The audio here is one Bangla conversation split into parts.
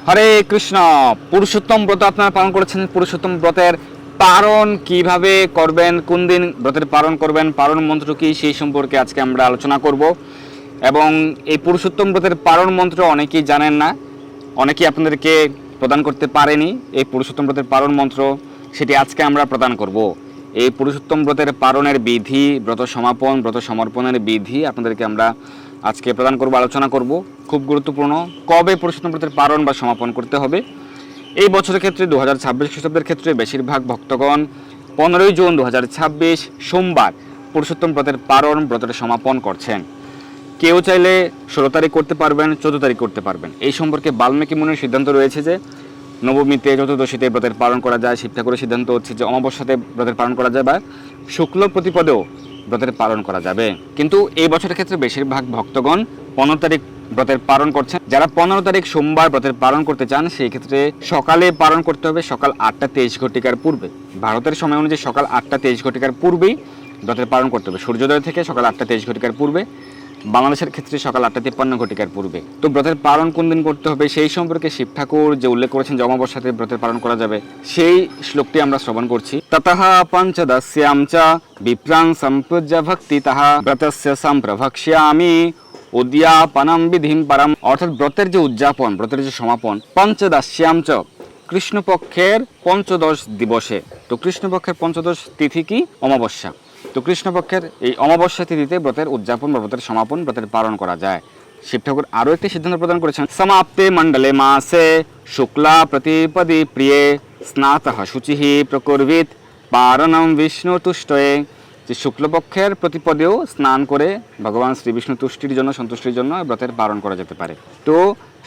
হরে কৃষ্ণ। পুরুষোত্তম ব্রত আপনারা পালন করেছেন। পুরুষোত্তম ব্রতের পালন কিভাবে করবেন, কোন দিন ব্রতের পালন করবেন, পালন মন্ত্র কি, সেই সম্পর্কে আজকে আমরা আলোচনা করব। এবং এই পুরুষোত্তম ব্রতের পালন মন্ত্র অনেকেই জানেন না, অনেকেই আপনাদেরকে প্রদান করতে পারেনি। এই পুরুষোত্তম ব্রতের পালন মন্ত্র সেটি আজকে আমরা প্রদান করব। এই পুরুষোত্তম ব্রতের পালনের বিধি, ব্রত সমাপন, ব্রত সমর্পণের বিধি আপনাদেরকে আমরা আজকে প্রদান করব, আলোচনা করব। খুব গুরুত্বপূর্ণ, কবে পুরুষোত্তম ব্রতের পালন বা সমাপন করতে হবে। এই বছরের ক্ষেত্রে 2026 খ্রিস্টাব্দের ক্ষেত্রে বেশিরভাগ ভক্তগণ 15ই জুন 2026 সোমবার পুরুষোত্তম ব্রতের পালন, ব্রতের সমাপন করছেন। কেউ চাইলে 16 তারিখ করতে পারবেন, 14 তারিখ করতে পারবেন। এই সম্পর্কে বাল্মীকি মুনির সিদ্ধান্ত রয়েছে যে নবমীতে, চতুর্দশীতে ব্রতের পালন করা যায়। শিব ঠাকুরের সিদ্ধান্ত হচ্ছে যে অমাবস্যাতে ব্রতের পালন করা যায় বা শুক্ল প্রতিপদেও ব্রতের পালন করা যাবে। কিন্তু এই বছরের ক্ষেত্রে বেশিরভাগ ভক্তগণ 15 তারিখ ব্রতের পালন করছেন। যারা 15 তারিখ সোমবার ব্রতের পালন করতে চান, সেই ক্ষেত্রে সকালে পালন করতে হবে, সকাল 8টা 23 ঘটিকার পূর্বে। ভারতের সময় অনুযায়ী সকাল 8টা 23 ঘটিকার পূর্বেই ব্রতের পালন করতে হবে, সূর্যোদয় থেকে সকাল 8টা 23 ঘটিকার পূর্বে। বাংলাদেশের ক্ষেত্রে সকাল 8টা 53 ঘটিকার পূর্বে। তো ব্রতের পালন কোন দিন করতে হবে সেই সম্পর্কে শিব ঠাকুর যে উল্লেখ করেছেন যে অমাবস্যাতে ব্রতের পালন করা যাবে, সেই শ্লোকটি আমরা শ্রবণ করছি। ততঃ পঞ্চদশ্যাম চ বিপ্রাং সম্পূজ্য ভক্তি তাহা ব্রতস্য সম্প্রভক্ষ্যামি উদ্যাপনম বিধিম পরম। অর্থাৎ ব্রতের যে উদযাপন, ব্রতের যে সমাপন, পঞ্চদশ্যাম চ কৃষ্ণপক্ষের পঞ্চদশ দিবসে। তো কৃষ্ণপক্ষের পঞ্চদশ তিথি কি? অমাবস্যা। তো কৃষ্ণপক্ষের এই অমাবস্যা তিথিতে ব্রতের উদযাপন বা ব্রতের সমাপন, ব্রতের পালন করা যায়। শিব ঠাকুর আরও একটি সিদ্ধান্ত প্রদান করেছেন, সমাপ্তে মণ্ডলে মাসে শুক্লা প্রতিপদী প্রিয়ে স্নাতঃ শুচি প্রকুর্বিত পারণম বিষ্ণু তুষ্টয়ে। যে শুক্লপক্ষের প্রতিপদেও স্নান করে ভগবান শ্রী বিষ্ণু তুষ্টির জন্য, সন্তুষ্টির জন্য ব্রতের পালন করা যেতে পারে। তো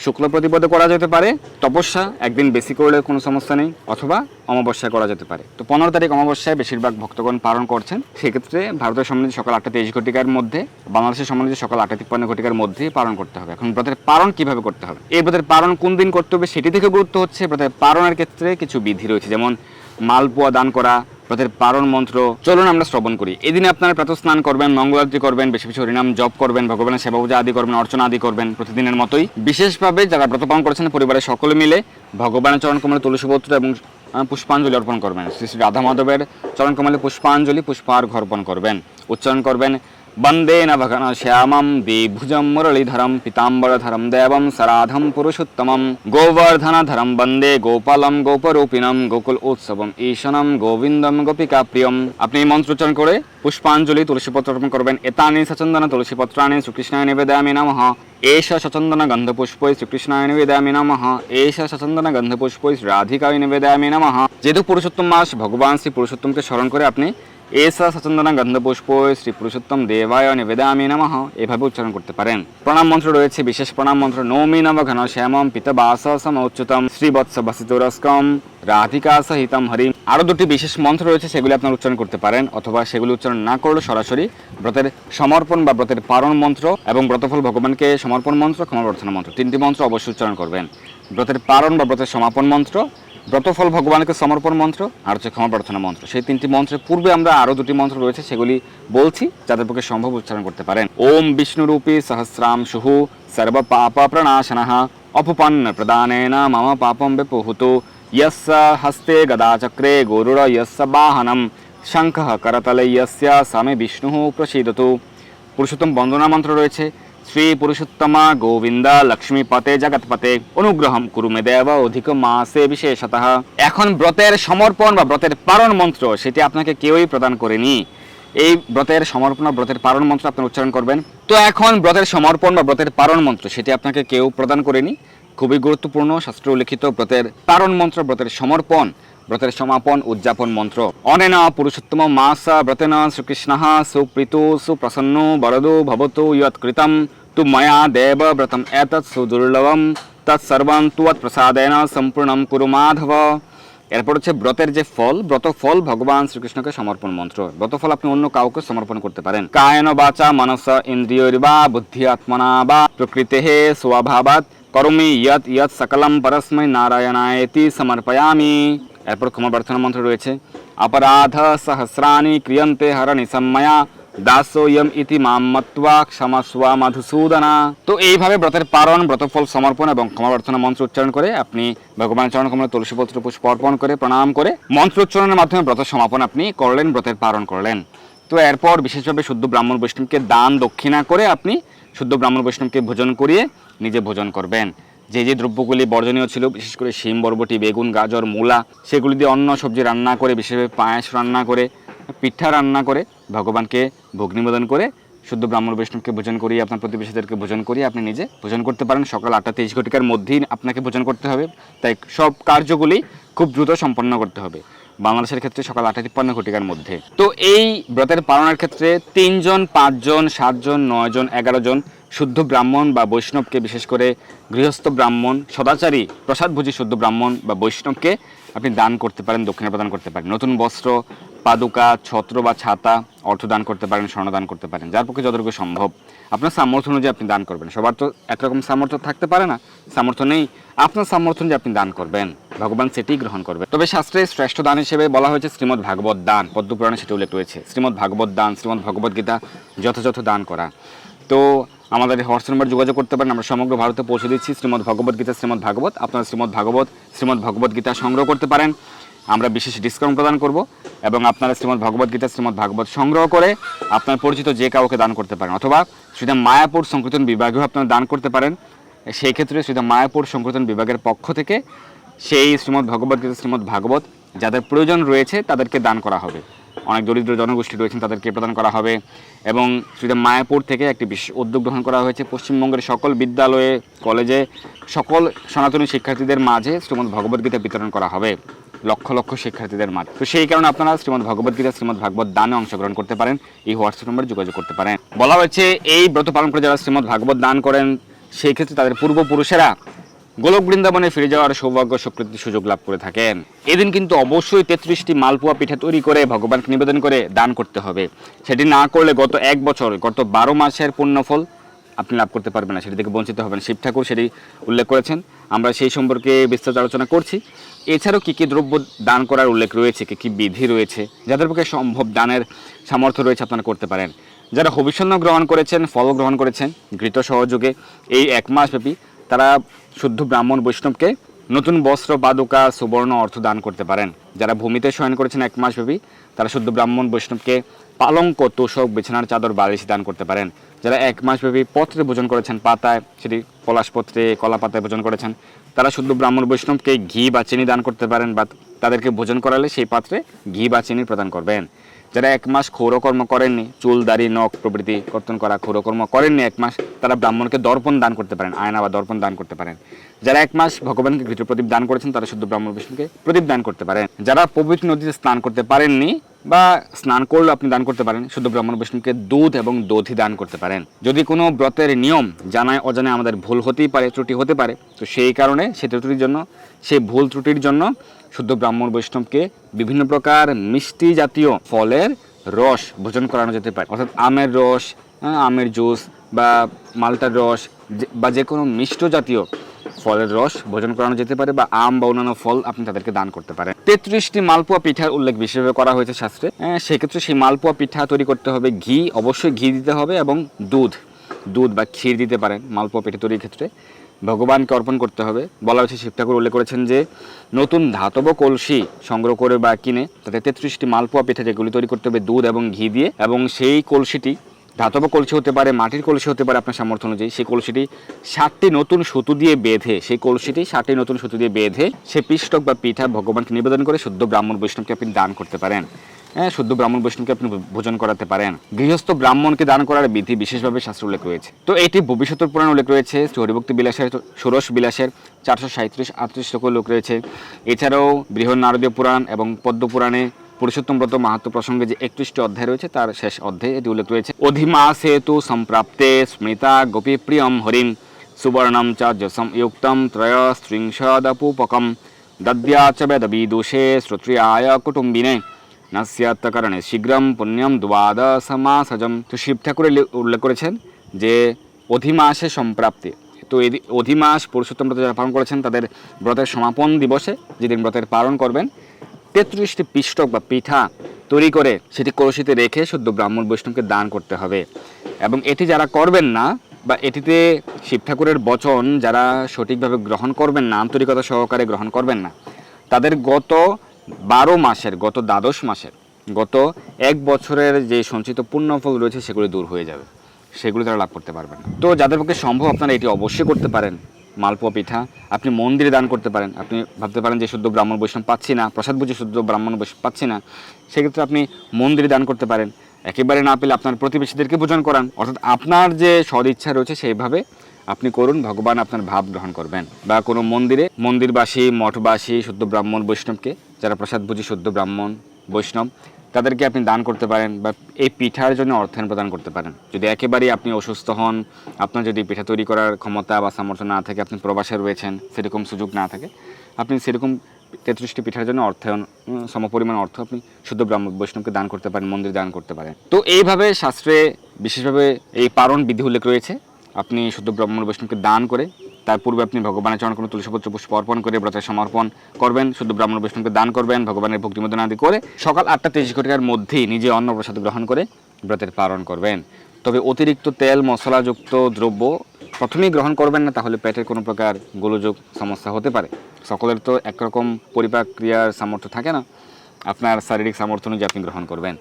শুক্ল প্রতিপদে করা যেতে পারে, তপস্যা একদিন বেশি করলে কোনো সমস্যা নেই, অথবা অমাবস্যায় করা যেতে পারে। তো 15 তারিখ অমাবস্যায় বেশিরভাগ ভক্তগণ পালন করছেন। সেক্ষেত্রে ভারতের সম্বন্ধে সকাল 8টা 23 ঘটিকার মধ্যে, বাংলাদেশের সম্বন্ধে সকাল 8টা 53 ঘটিকার মধ্যে পালন করতে হবে। এখন ব্রতের পালন কিভাবে করতে হবে, এই ব্রতের পালন কোন দিন করতে হবে সেটি থেকে গুরুত্ব হচ্ছে। ব্রতের পালনের ক্ষেত্রে কিছু বিধি রয়েছে, যেমন মালপোয়া দান করা, ব্রতের পালন মন্ত্র। চলুন আমরা শ্রবণ করি। এই দিনে আপনারা প্রাতঃ স্নান করবেন, মঙ্গলারতি করবেন, বেশি বেশি হরিনাম জপ করবেন, ভগবানের সেবা পূজা আদি করবেন, অর্চনা আদি করবেন প্রতিদিনের মতোই। বিশেষভাবে যারা ব্রত পালন করেছেন পরিবারের সকলে মিলে ভগবানের চরণ কমলে তুলসীপত্র এবং পুষ্পাঞ্জলি অর্পণ করবেন। শ্রী শ্রী রাধা মাধবের চরণ কমলে পুষ্পাঞ্জলি, পুষ্পার্ঘ অর্পণ করবেন। উচ্চারণ করবেন, বন্দে নভঘন শ্যামম দ্বিভুজম মুরলীধরম পীতাম্বরধরম দেবম সরাধম পুরুষোত্তমম গোবর্ধনধরম বন্দে গোপালম গোপরূপিণম গোকুল উৎসবম ঈশনম গোবিন্দম গোপিকা প্রিয়ম। আপনি এই মন্ত্র উচ্চারণ করে পুষ্পাঞ্জলি, তুলসীপত্র অর্পণ করবেন। এতানি সচন্দন তুলসীপত্রাণি শ্রীকৃষ্ণায় নিবেদয়ামি নমঃ। এষ সচন্দন গন্ধপুষ্পৈ শ্রীকৃষ্ণায় নিবেদয়ামি নমঃ। এষ সচন্দন গন্ধপুষ্পৈ রাধিকায় নিবেদয়ামি নমঃ। যেহেতু পুরুষোত্তম মাস, ভগবান শ্রী পুরুষোত্তমকে স্মরণ করে আপনি এসা সচন্দন গন্ধপুষ্পৈ শ্রী পুরুষোত্তম দেবায় নিবেদয়ামি নমঃ এভাবে উচ্চারণ করতে পারেন। প্রণাম মন্ত্র রয়েছে, বিশেষ প্রণাম মন্ত্র, নৌমি নব ঘন শ্যামম পিতবাস সমচ্যুতম শ্রীবৎস বসিতরস্কম রাধিকা সহিতম হরিম। আরও দুটি বিশেষ মন্ত্র রয়েছে, সেগুলি আপনার উচ্চারণ করতে পারেন, অথবা সেগুলি উচ্চারণ না করলে সরাসরি ব্রতের সমর্পণ বা ব্রতের পালন মন্ত্র এবং ব্রতফল ভগবানকে সমর্পণ মন্ত্র, ক্ষমা প্রার্থনা মন্ত্র, তিনটি মন্ত্র অবশ্যই উচ্চারণ করবেন। ব্রতের পালন বা ব্রতের সমাপন মন্ত্র, ব্রতফল ভগবানকে সমর্পণ মন্ত্র, আর হচ্ছে ক্ষমা প্রার্থনা মন্ত্র। সেই তিনটি মন্ত্রের পূর্বে আমরা আরও দুটি মন্ত্র রয়েছে, সেগুলি বলছি, যাদের পক্ষে সম্ভব উচ্চারণ করতে পারেন। ওম বিষ্ণুরূপী সহস্রাম শুহু সর্ব পাপ প্রণাশনঃ অপুপন্ন প্রদানেন মম পাপম বিপুহুতু यस्य हस्ते गदाचक्रे गोरुड़ यस्य वाहनम शंखः करतले यस्य सामे विष्णु प्रसीदतु। পুরুষোত্তম বন্দনা মন্ত্র রয়েছে, শ্রী পুরুষোত্তমা গোবিন্দ লক্ষ্মীপতে জগৎপতে অনুগ্রহম কুরু মে দেব অধিক মাসে বিশেষতঃ। এখন ব্রতের সমর্পণ বা ব্রতের পালন মন্ত্র সেটি আপনাকে কেউই প্রদান করেনি। এই ব্রতের সমর্পণ বা ব্রতের পালন মন্ত্র আপনি উচ্চারণ করবেন। তো এখন ব্রতের সমর্পণ বা ব্রতের পালন মন্ত্র সেটি আপনাকে কেউ প্রদান করেনি। খুবই গুরুত্বপূর্ণ শাস্ত্রে উল্লিখিত ব্রতের পালন মন্ত্র, ব্রতের সমর্পণ, ব্রতের সমাপন, উদযাপন মন্ত্র। অনেন পুরুষোত্তম মাস ব্রতেন শ্রীকৃষ্ণঃ সুপ্রীতো সুপ্রসন্ন বরদো ভবতু ইয়ৎকৃতম তু ময়া দেব ব্রতম এতৎ সুদুর্লভম তৎসর্বং ত্বৎ প্রসাদেন সম্পূর্ণম কুরু মাধব। এরপর হচ্ছে ব্রতের যে ফল, ব্রতফল ভগবান শ্রীকৃষ্ণকে সমর্পণ মন্ত্র। ব্রতফল আপনি অন্য কাউকে সমর্পণ করতে পারেন। কায়েন বাচা মনস ইন্দ্রিয়র্বা বুদ্ধি আত্মনা বা প্রকৃতেঃ স্বভাবাৎ করমি ইয়ৎ ইয়ৎ সকলম পরস্মৈ নারায়ণায়েতি সমর্পয়ামি। এরপর ক্ষমা প্রার্থনা মন্ত্র রয়েছে, অপরাধ সহস্রাণি ক্রিয়ন্তে হরণি সম্ময়া দাসোয়ম ইতি মাম মত্বা ক্ষমাস্বা মধুসূদনা। তো এইভাবে ব্রতের পালন, ব্রতফল সমর্পণ এবং ক্ষমা প্রার্থনা মন্ত্র উচ্চারণ করে আপনি ভগবানের চরণ কমলে তুলসীপত্র পুষ্প অর্পণ করে প্রণাম করে মন্ত্র উচ্চারণের মাধ্যমে ব্রত সমাপন আপনি করলেন, ব্রতের পালন করলেন। তো এরপর বিশেষভাবে শুদ্ধ ব্রাহ্মণ বৈষ্ণবকে দান দক্ষিণা করে আপনি শুদ্ধ ব্রাহ্মণ বৈষ্ণবকে ভোজন করিয়ে নিজে ভোজন করবেন। যে যে দ্রব্যগুলি বর্জনীয় ছিল, বিশেষ করে শিম, বরবটি, বেগুন, গাজর, মূলা, সেগুলি দিয়ে অন্ন সবজি রান্না করে, বিশেষভাবে পায়েস রান্না করে, পিঠা রান্না করে ভগবানকে ভোগ নিবেদন করে শুদ্ধ ব্রাহ্মণ বৈষ্ণবকে ভোজন করিয়ে আপনার প্রতিবেশীদেরকে ভোজন করিয়ে আপনি নিজে ভোজন করতে পারেন। সকাল 8:23 মধ্যেই আপনাকে ভোজন করতে হবে, তাই সব কার্যগুলি খুব দ্রুত সম্পন্ন করতে হবে। বাংলাদেশের ক্ষেত্রে সকাল 8:53 মধ্যে। তো এই ব্রতের পালনের ক্ষেত্রে 3 জন, 5 জন, 7 জন, 9 জন, 11 জন শুদ্ধ ব্রাহ্মণ বা বৈষ্ণবকে, বিশেষ করে গৃহস্থ ব্রাহ্মণ, সদাচারী, প্রসাদভোজী শুদ্ধ ব্রাহ্মণ বা বৈষ্ণবকে আপনি দান করতে পারেন, দক্ষিণা প্রদান করতে পারেন। নতুন বস্ত্র, পাদুকা, ছত্র বা ছাতা, অর্থ দান করতে পারেন, স্বর্ণ দান করতে পারেন, যার পক্ষে যতটুকু সম্ভব আপনার সামর্থ্য অনুযায়ী আপনি দান করবেন। সবার তো একরকম সামর্থ্য থাকতে পারে না, সামর্থ্য নেই, আপনার সামর্থ্য অনুযায়ী আপনি দান করবেন, ভগবান সেটিই গ্রহণ করবেন। তবে শাস্ত্রে শ্রেষ্ঠ দান হিসেবে বলা হয়েছে শ্রীমদ্ ভাগবত দান, পদ্মপুরাণে সেটি উল্লেখ রয়েছে। শ্রীমদ্ ভাগবত দান, শ্রীমদ্ ভগবত গীতা যথাযথ দান করা। তো আমাদের হোয়াটসঅ্যাপ নাম্বার যোগাযোগ করতে পারেন, আমরা সমগ্র ভারতে পৌঁছে দিচ্ছি শ্রীমদ্ ভগবত গীতা, শ্রীমদ্ ভাগবত। আপনারা শ্রীমদ্ ভগবত গীতা সংগ্রহ করতে পারেন, আমরা বিশেষ ডিসকাউন্ট প্রদান করব এবং আপনারা শ্রীমদ্ ভগবত গীতা, শ্রীমদ্ ভাগবত সংগ্রহ করে আপনার পরিচিত যে কাউকে দান করতে পারেন, অথবা শ্রীধাম মায়াপুর সংকীর্তন বিভাগেও আপনারা দান করতে পারেন। সেই ক্ষেত্রে শ্রীধাম মায়াপুর সংকীর্তন বিভাগের পক্ষ থেকে সেই শ্রীমদ্ ভগবত গীতা, শ্রীমদ্ ভাগবত যাদের প্রয়োজন রয়েছে তাদেরকে দান করা হবে। অনেক দরিদ্র জনগোষ্ঠী রয়েছেন, তাদেরকে প্রদান করা হবে। এবং শ্রীধাম মায়াপুর থেকে একটি বিশেষ উদ্যোগ গ্রহণ করা হয়েছে, পশ্চিমবঙ্গের সকল বিদ্যালয়ে, কলেজে, সকল সনাতনী শিক্ষার্থীদের মাঝে শ্রীমদ্ ভগবত গীতা বিতরণ করা হবে, লক্ষ লক্ষ শিক্ষার্থীদের মাঝে। তো সেই কারণে আপনারা শ্রীমদ্ ভগবত গীতা, শ্রীমদ্ ভাগবত দানে অংশগ্রহণ করতে পারেন, এই হোয়াটসঅ্যাপ নম্বরে যোগাযোগ করতে পারেন। বলা হয়েছে এই ব্রত পালন করে যারা শ্রীমদ্ ভাগবত দান করেন, সেই ক্ষেত্রে তাদের পূর্বপুরুষেরা গোলক বৃন্দাবনে ফিরে যাওয়ার সৌভাগ্য সুকৃতির সুযোগ লাভ করে থাকেন। এদিন কিন্তু অবশ্যই 33টি মালপোয়া পিঠা তৈরি করে ভগবানকে নিবেদন করে দান করতে হবে। সেটি না করলে গত 1 বছর, গত 12 মাসের পুণ্যফল আপনি লাভ করতে পারবেন না, সেটি থেকে বঞ্চিত হবেন। শিব ঠাকুর সেটি উল্লেখ করেছেন, আমরা সেই সম্পর্কে বিস্তারিত আলোচনা করছি। এছাড়াও কী কী দ্রব্য দান করার উল্লেখ রয়েছে, কী বিধি রয়েছে, যাদের পক্ষে সম্ভব দানের সামর্থ্য রয়েছে আপনারা করতে পারেন। যারা হবিষ্যন্ন গ্রহণ করেছেন, ফল গ্রহণ করেছেন ঘৃত সহযোগে এই 1 মাস ব্যাপী, তারা শুদ্ধ ব্রাহ্মণ বৈষ্ণবকে নতুন বস্ত্র, পাদুকা, সুবর্ণ, অর্থ দান করতে পারেন। যারা ভূমিতে শয়ন করেছেন 1 মাস ব্যাপী, তারা শুদ্ধ ব্রাহ্মণ বৈষ্ণবকে পালঙ্ক, তোষক, বিছানার চাদর, বালিশ দান করতে পারেন। যারা 1 মাস ব্যাপী পত্রে ভোজন করেছেন, পাতায়, সেটি পলাশ পত্রে, কলা পাতায় ভোজন করেছেন, তারা শুদ্ধ ব্রাহ্মণ বৈষ্ণবকে ঘি বা চিনি দান করতে পারেন, বা তাদেরকে ভোজন করালে সেই পাত্রে ঘি বা চিনি প্রদান করবেন। যারা 1 মাস ক্ষৌরকর্ম করেননি, চুল, দাড়ি, নখ প্রভৃতি কর্তন করা ক্ষৌরকর্ম করেননি 1 মাস, তারা ব্রাহ্মণকে দর্পণ দান করতে পারেন, আয়না বা দর্পণ দান করতে পারেন। যারা 1 মাস ভগবানকে ঘৃত প্রদীপ দান করেছেন, তারা শুদ্ধ ব্রাহ্মণ বিষ্ণুকে প্রদীপ দান করতে পারেন। যারা পবিত্র নদীতে স্নান করতে পারেননি বা স্নান করলেও আপনি দান করতে পারেন, শুদ্ধ ব্রাহ্মণ বিষ্ণুকে দুধ এবং দধি দান করতে পারেন। যদি কোনো ব্রতের নিয়ম জানায় অজানায় আমাদের ভুল হতেই পারে, ত্রুটি হতে পারে, তো সেই কারণে সেই ভুল ত্রুটির জন্য শুদ্ধ ব্রাহ্মণ বৈষ্ণবকে বিভিন্ন প্রকার মিষ্টি জাতীয় ফলের রস ভোজন করানো যেতে পারে, অর্থাৎ আমের রস, আমের জুস বা মালটার রস বা যে কোনো মিষ্ট জাতীয় ফলের রস ভোজন করানো যেতে পারে, বা আম বা অন্যান্য ফল আপনি তাদেরকে দান করতে পারেন। 33টি মালপোয়া পিঠার উল্লেখ বিশেষভাবে করা হয়েছে শাস্ত্রে। সেক্ষেত্রে সেই মালপোয়া পিঠা তৈরি করতে হবে, ঘি, অবশ্যই ঘি দিতে হবে, এবং দুধ বা ক্ষীর দিতে পারেন মালপোয়া পিঠা তৈরির ক্ষেত্রে। ভগবানকে অর্পণ করতে হবে। বলা হয়েছে, শিব ঠাকুর উল্লেখ করেছেন যে নতুন ধাতব কলসি সংগ্রহ করে বা কিনে তাতে 33টি মালপোয়া পিঠা যেগুলি তৈরি করতে হবে দুধ এবং ঘি দিয়ে, এবং সেই কলসিটি ধাতব কলসি হতে পারে, মাটির কলসি হতে পারে, আপনার সামর্থ্য অনুযায়ী সেই কলসিটি 7টি নতুন সুতো দিয়ে বেঁধে, সে পিষ্টক বা পিঠা ভগবানকে নিবেদন করে শুদ্ধ ব্রাহ্মণ বৈষ্ণবকে আপনি দান করতে পারেন। শুদ্ধ ব্রাহ্মণ বৈষ্ণবকে আপনি ভোজন করাতে পারেন। গৃহস্থ ব্রাহ্মণকে দান করার বিধি বিশেষভাবে শাস্ত্র উল্লেখ রয়েছে। তো এটি ভবিষ্যতের পুরাণ উল্লেখ রয়েছে, শ্রী হরিভক্তি বিলাসের, ষোড়শ বিলাসের 437-38 শ্লোকে উল্লেখ রয়েছে। এছাড়াও বৃহৎ নারদীয় পুরাণ এবং পদ্ম পুরাণে পুরুষোত্তম ব্রত মাহাত্ম্য প্রসঙ্গে যে 31টি অধ্যায় রয়েছে, তার শেষ অধ্যায়ে এটি উল্লেখ রয়েছে। অধিমাসে তু সম্প্রাপ্তে স্মৃতা গোপী প্রিয়ম হরিম সুবর্ণম চ যশম ইউক্তম ত্রয়স্ত্রিংশদপুপকম দদ্যা চ বেদবিদুষে শ্রোত্রিয়ায় কুটুম্বিনে নাস্যাত্ত কারণে শীঘ্রম পুণ্যম দ্বাদশমাসজম। তো শিব ঠাকুর উল্লেখ করেছেন যে অধিমাসে সম্প্রাপ্তি। তো এই অধিমাস পুরুষোত্তম ব্রত যারা পালন করেছেন, তাদের ব্রতের সমাপন দিবসে যেদিন ব্রতের পালন করবেন, 33টি পিষ্টক বা পিঠা তৈরি করে সেটি কলসিতে রেখে শুদ্ধ ব্রাহ্মণ বৈষ্ণবকে দান করতে হবে। এবং এটি যারা করবেন না বা এটিতে শিব ঠাকুরের বচন যারা সঠিকভাবে গ্রহণ করবেন না, আন্তরিকতা সহকারে গ্রহণ করবেন না, তাদের গত 12 মাসের, গত দ্বাদশ মাসের, গত 1 বছরের যে সঞ্চিত পুণ্যফল রয়েছে সেগুলি দূর হয়ে যাবে, সেগুলি তারা লাভ করতে পারবেন না। তো যাদের পক্ষে সম্ভব আপনারা এটি অবশ্যই করতে পারেন। মালপোয়া পিঠা আপনি মন্দিরে দান করতে পারেন। আপনি ভাবতে পারেন যে শুদ্ধ ব্রাহ্মণ বৈষ্ণব পাচ্ছি না, প্রসাদ বুঝে শুদ্ধ ব্রাহ্মণ বৈষ্ণব পাচ্ছি না, সেক্ষেত্রে আপনি মন্দিরে দান করতে পারেন। একেবারে না পেলে আপনার প্রতিবেশীদেরকে ভোজন করান, অর্থাৎ আপনার যে সদিচ্ছা রয়েছে সেইভাবে আপনি করুন, ভগবান আপনার ভাব গ্রহণ করবেন। বা কোনো মন্দিরে মন্দিরবাসী, মঠবাসী শুদ্ধ ব্রাহ্মণ বৈষ্ণবকে, যারা প্রসাদ বুঝি শুদ্ধ ব্রাহ্মণ বৈষ্ণব, তাদেরকে আপনি দান করতে পারেন বা এই পিঠার জন্য অর্থায়ন প্রদান করতে পারেন। যদি একেবারেই আপনি অসুস্থ হন, আপনার যদি পিঠা তৈরি করার ক্ষমতা বা সামর্থ্য না থাকে, আপনি প্রবাসে রয়েছেন, সেরকম সুযোগ না থাকে, আপনি সেরকম 33টি পিঠার জন্য অর্থায়ন সমপরিমাণ অর্থ আপনি শুদ্ধ ব্রাহ্মণ বৈষ্ণবকে দান করতে পারেন, মন্দিরে দান করতে পারেন। তো এইভাবে শাস্ত্রে বিশেষভাবে এই পারণ বিধি উল্লেখ রয়েছে। আপনি শুদ্ধ ব্রাহ্মণ বৈষ্ণবকে দান করে তার পূর্বে আপনি ভগবানের চরণ কোনো তুলসীপত্র পুষ্প অর্পণ করে ব্রতের সমর্পণ করবেন, শুদ্ধ ব্রাহ্মণ বৈষ্ণবকে দান করবেন, ভগবানের ভক্তি মদন আদি করে সকাল 8টা 30 ঘটিকার মধ্যেই নিজে অন্ন প্রসাদ গ্রহণ করে ব্রতের পালন করবেন। তবে অতিরিক্ত তেল মশলাযুক্ত দ্রব্য প্রথমেই গ্রহণ করবেন না, তাহলে পেটের কোনো প্রকার গোলযোগ সমস্যা হতে পারে। সকলের তো একরকম পরিপাক ক্রিয়ার সামর্থ্য থাকে না, আপনার শারীরিক সামর্থ্য অনুযায়ী আপনি গ্রহণ করবেন।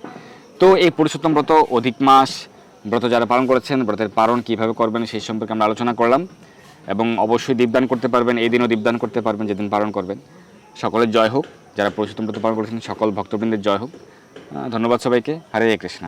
তো এই পুরুষোত্তম ব্রত, অধিক মাস ব্রত যারা পালন করেছেন, ব্রতের পালন কীভাবে করবেন সেই সম্পর্কে আমরা আলোচনা করলাম। এবং অবশ্যই দীপদান করতে পারবেন, এই দিনও দীপদান করতে পারবেন যেদিন পালন করবেন। সকলের জয় হোক, যারা পুরুষোত্তম ব্রত পালন করেছেন সকল ভক্তবৃন্দের জয় হোক। ধন্যবাদ সবাইকে। হরে কৃষ্ণ।